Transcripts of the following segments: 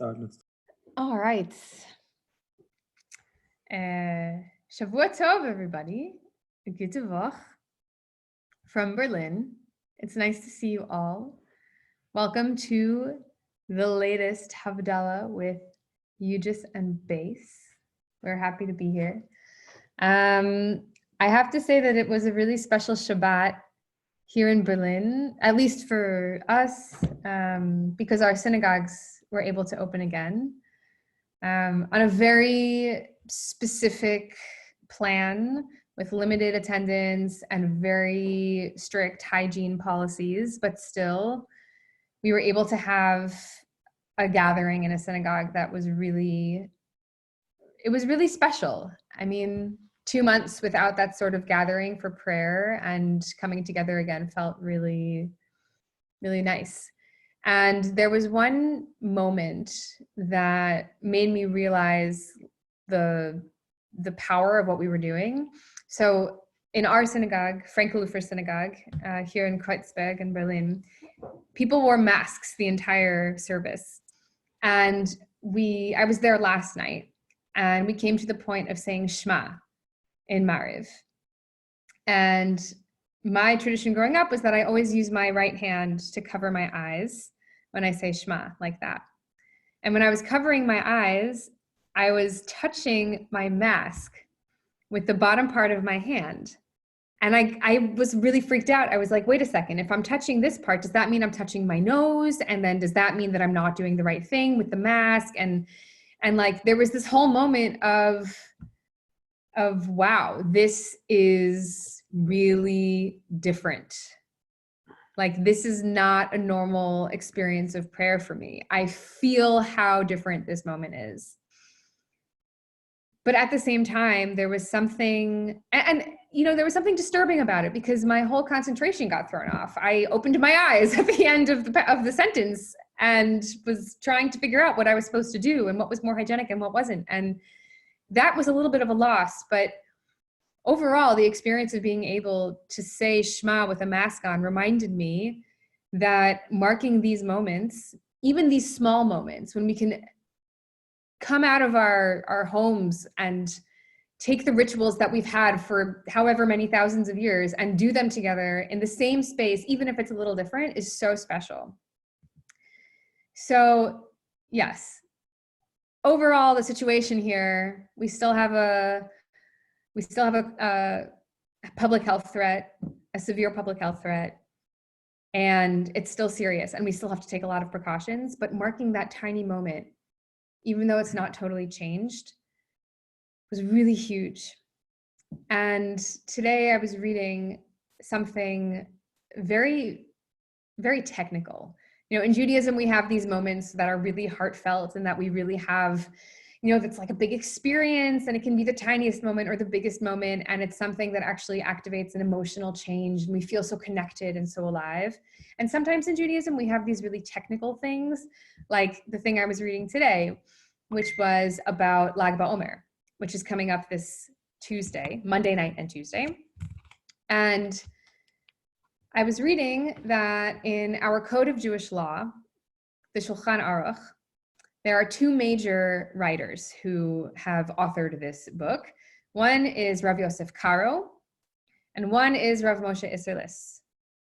Let's start. All right. Shavua Tov, everybody. Gute Woche from Berlin. It's nice to see you all. Welcome to the latest Havdalah with EUJS and Base. We're happy to be here. I have to say that it was a really special Shabbat here in Berlin, at least for us, because our synagogues were able to open again on a very specific plan with limited attendance and very strict hygiene policies, but still we were able to have a gathering in a synagogue that was really special. I mean, 2 months without that sort of gathering for prayer and coming together again felt really, really nice. And there was one moment that made me realize the power of what we were doing. So in our synagogue, Frank-Lufer Synagogue, here in Kreuzberg in Berlin, people wore masks the entire service. And I was there last night, and we came to the point of saying Shema in Mariv. And my tradition growing up was that I always use my right hand to cover my eyes when I say Shema, like that. And when I was covering my eyes, I was touching my mask with the bottom part of my hand. And I was really freaked out. I was like, wait a second, if I'm touching this part, does that mean I'm touching my nose? And then does that mean that I'm not doing the right thing with the mask? And like, there was this whole moment of wow, this is really different. Like, this is not a normal experience of prayer for me. I feel how different this moment is. But at the same time, there was something, and there was something disturbing about it because my whole concentration got thrown off. I opened my eyes at the end of the sentence and was trying to figure out what I was supposed to do and what was more hygienic and what wasn't. And that was a little bit of a loss, but overall, the experience of being able to say Shema with a mask on reminded me that marking these moments, even these small moments, when we can come out of our homes and take the rituals that we've had for however many thousands of years and do them together in the same space, even if it's a little different, is so special. So yes, overall, the situation here, we still have a public health threat, a severe public health threat, and it's still serious, and we still have to take a lot of precautions, but marking that tiny moment, even though it's not totally changed, was really huge. And today I was reading something very, very technical. In Judaism, we have these moments that are really heartfelt and that we really have, that's like a big experience, and it can be the tiniest moment or the biggest moment. And it's something that actually activates an emotional change, and we feel so connected and so alive. And sometimes in Judaism, we have these really technical things, like the thing I was reading today, which was about Lag BaOmer, which is coming up this Tuesday, Monday night and Tuesday. And I was reading that in our Code of Jewish Law, the Shulchan Aruch, there are two major writers who have authored this book. One is Rav Yosef Karo, and one is Rav Moshe Isserlis,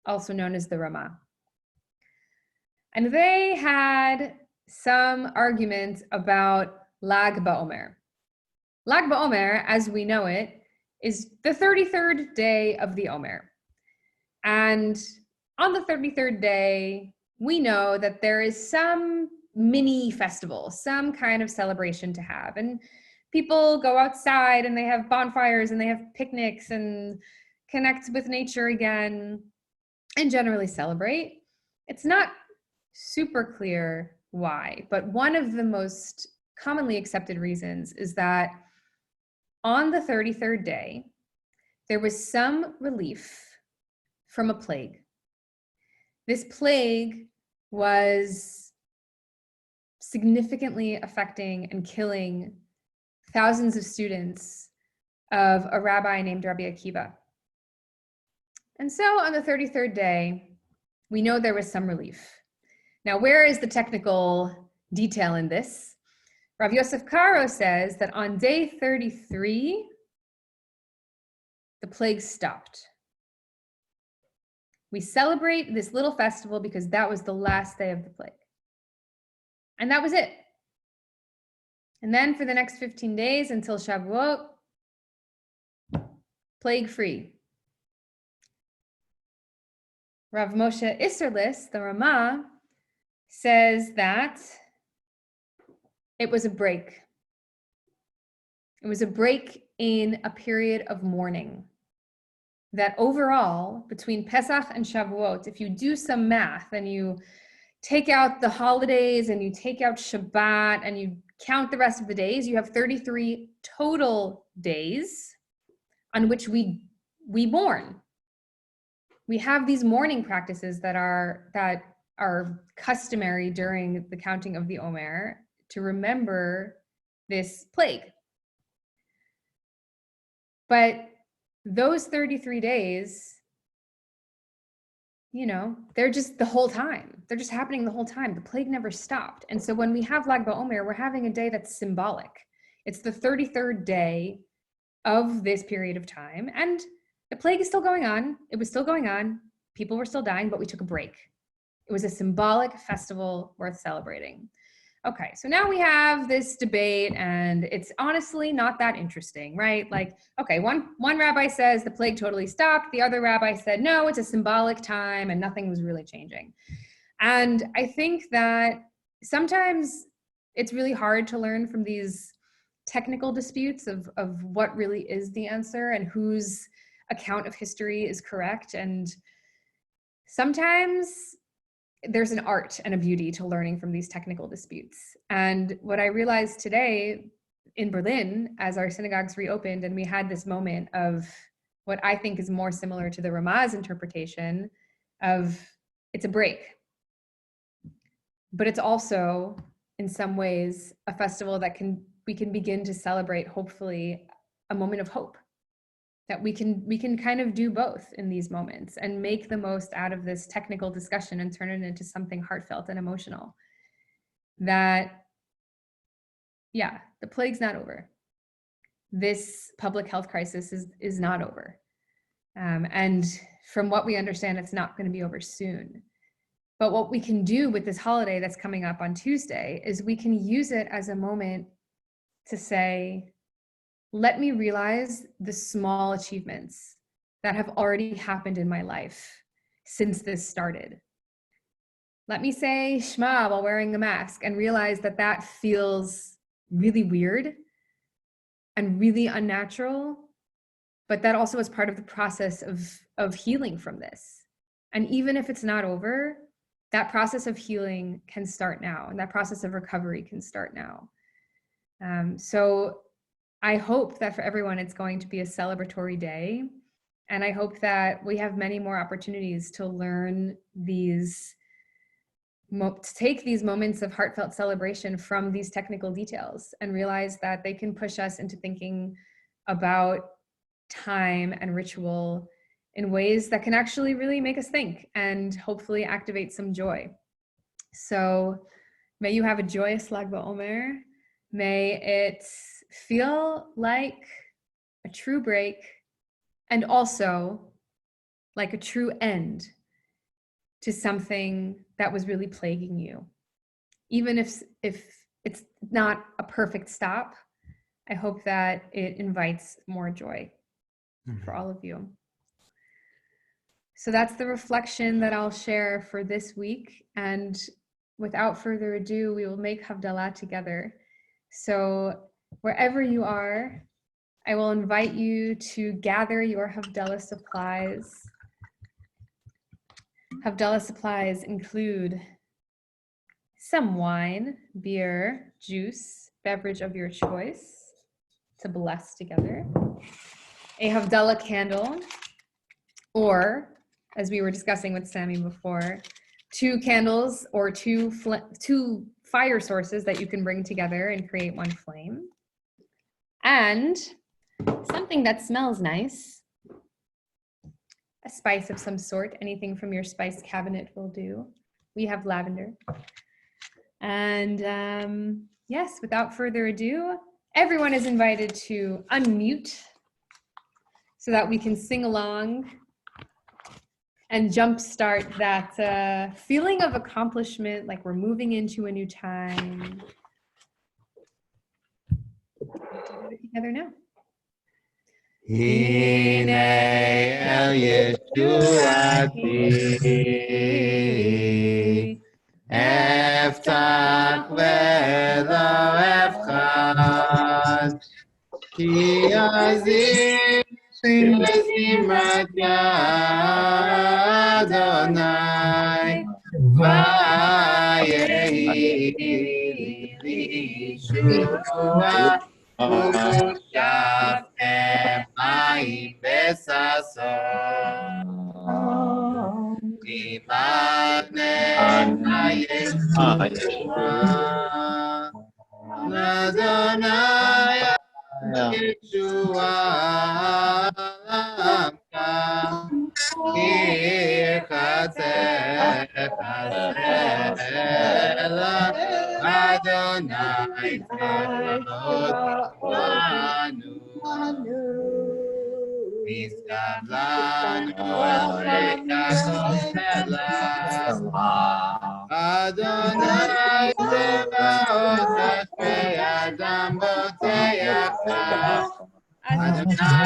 also known as the Rama. And they had some arguments about Lag BaOmer. Lag BaOmer, as we know it, is the 33rd day of the Omer. And on the 33rd day, we know that there is some mini festival, some kind of celebration to have. And people go outside and they have bonfires and they have picnics and connect with nature again and generally celebrate. It's not super clear why, but one of the most commonly accepted reasons is that on the 33rd day, there was some relief from a plague. This plague was significantly affecting and killing thousands of students of a rabbi named Rabbi Akiva. And so on the 33rd day, we know there was some relief. Now, where is the technical detail in this. Rav Yosef Karo says that on day 33, the plague stopped. We celebrate this little festival because that was the last day of the plague. And that was it. And then for the next 15 days until Shavuot, plague-free. Rav Moshe Isserlis, the Ramah, says that it was a break. It was a break in a period of mourning. That overall, between Pesach and Shavuot, if you do some math and you take out the holidays and you take out Shabbat and you count the rest of the days, you have 33 total days on which we mourn. We have these mourning practices that are customary during the counting of the Omer to remember this plague. But those 33 days, you know, they're just the whole time. They're just happening the whole time. The plague never stopped. And so when we have Lag BaOmer, we're having a day that's symbolic. It's the 33rd day of this period of time. And the plague is still going on. It was still going on. People were still dying, but we took a break. It was a symbolic festival worth celebrating. Okay, so now we have this debate and it's honestly not that interesting, right? Like, okay, one rabbi says the plague totally stopped. The other rabbi said, no, it's a symbolic time and nothing was really changing. And I think that sometimes it's really hard to learn from these technical disputes of what really is the answer and whose account of history is correct. And sometimes there's an art and a beauty to learning from these technical disputes. And what I realized today in Berlin, as our synagogues reopened and we had this moment of what I think is more similar to the Ramah's interpretation of it's a break, but it's also in some ways a festival that we can begin to celebrate, hopefully, a moment of hope. That we can kind of do both in these moments and make the most out of this technical discussion and turn it into something heartfelt and emotional. That, yeah, the plague's not over. This public health crisis is not over. And from what we understand, it's not going to be over soon. But what we can do with this holiday that's coming up on Tuesday is we can use it as a moment to say, let me realize the small achievements that have already happened in my life since this started. Let me say Shema while wearing a mask and realize that that feels really weird and really unnatural, but that also is part of the process of healing from this. And even if it's not over, that process of healing can start now, and that process of recovery can start now. So I hope that for everyone, it's going to be a celebratory day. And I hope that we have many more opportunities to learn these, to take these moments of heartfelt celebration from these technical details and realize that they can push us into thinking about time and ritual in ways that can actually really make us think and hopefully activate some joy. So may you have a joyous Lag BaOmer. May it feel like a true break and also like a true end to something that was really plaguing you. Even if it's not a perfect stop, I hope that it invites more joy for all of you. So that's the reflection that I'll share for this week. And without further ado, we will make Havdalah together. So wherever you are, I will invite you to gather your Havdalah supplies. Havdalah supplies include some wine, beer, juice, beverage of your choice to bless together, a Havdalah candle, or, as we were discussing with Sammy before, 2 candles or two fire sources that you can bring together and create one flame. And something that smells nice, a spice of some sort, anything from your spice cabinet will do. We have lavender. And yes, without further ado, everyone is invited to unmute so that we can sing along and jumpstart that feeling of accomplishment, like we're moving into a new time. Let's do it together now. Hine el Yeshuati, Eftach velo efchad, Ki azim v'zimrat Adonai, Vayehi li Yeshua, Ushaftem ayin besason, Imane Yeshua, Adonai Yeshua, Adonai Tzevaot Mistablan Adonai Tzevaot Ashrei Adam Boteach Adonai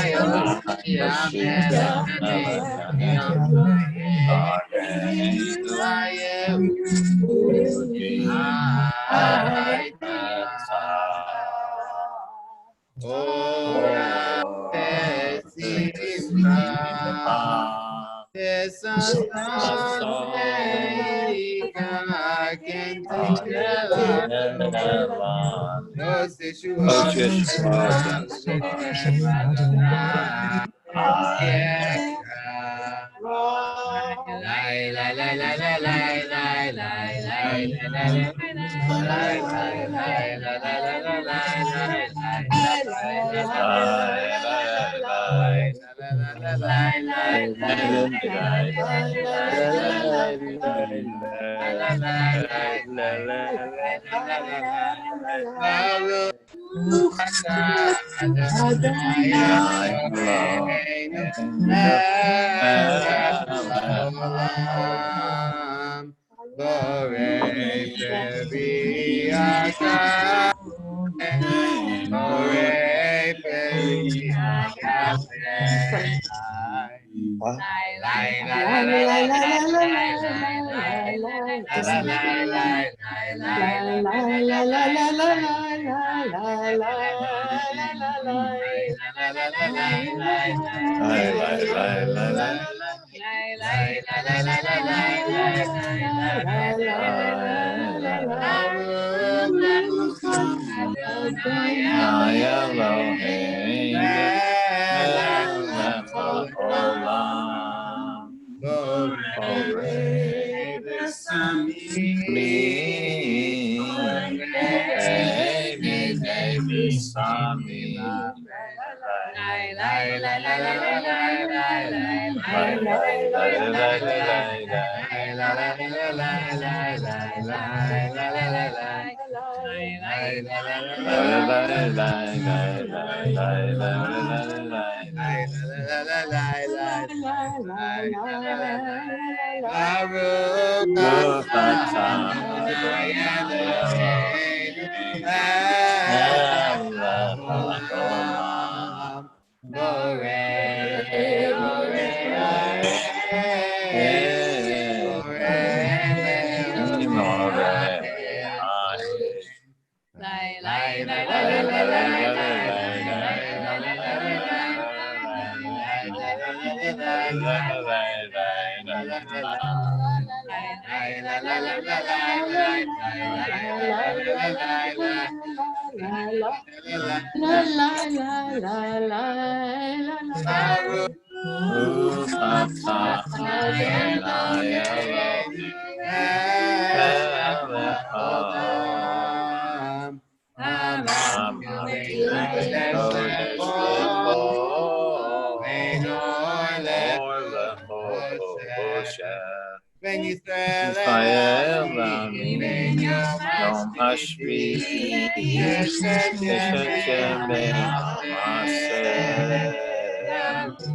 Ben Yisrael Elami, Ben Yom Yom Hashmiti, Hashmiti, Keshem Be'amaseh,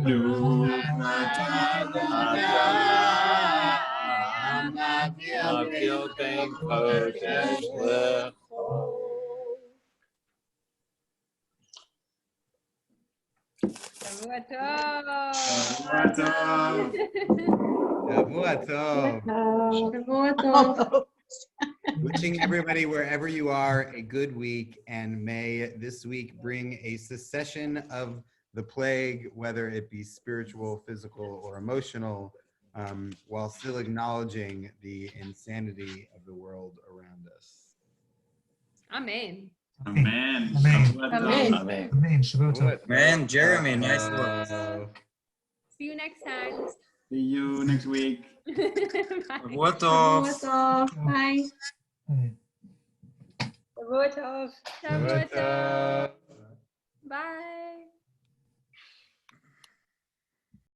Lumat Adam, Mavil Ben Kodesh Lecho. Shavua tov. Shavua Tov. Shavua tov. Wishing everybody wherever you are a good week, and may this week bring a cessation of the plague, whether it be spiritual, physical, or emotional, while still acknowledging the insanity of the world around us. Amen. Amen. Amen. Amen. Amen. Amen. Shavua tov. Man, Jeremy, nice work. See you next time. See you next week. Bye. Shavua tov. Shavua tov. Bye. Shavua tov. Bye.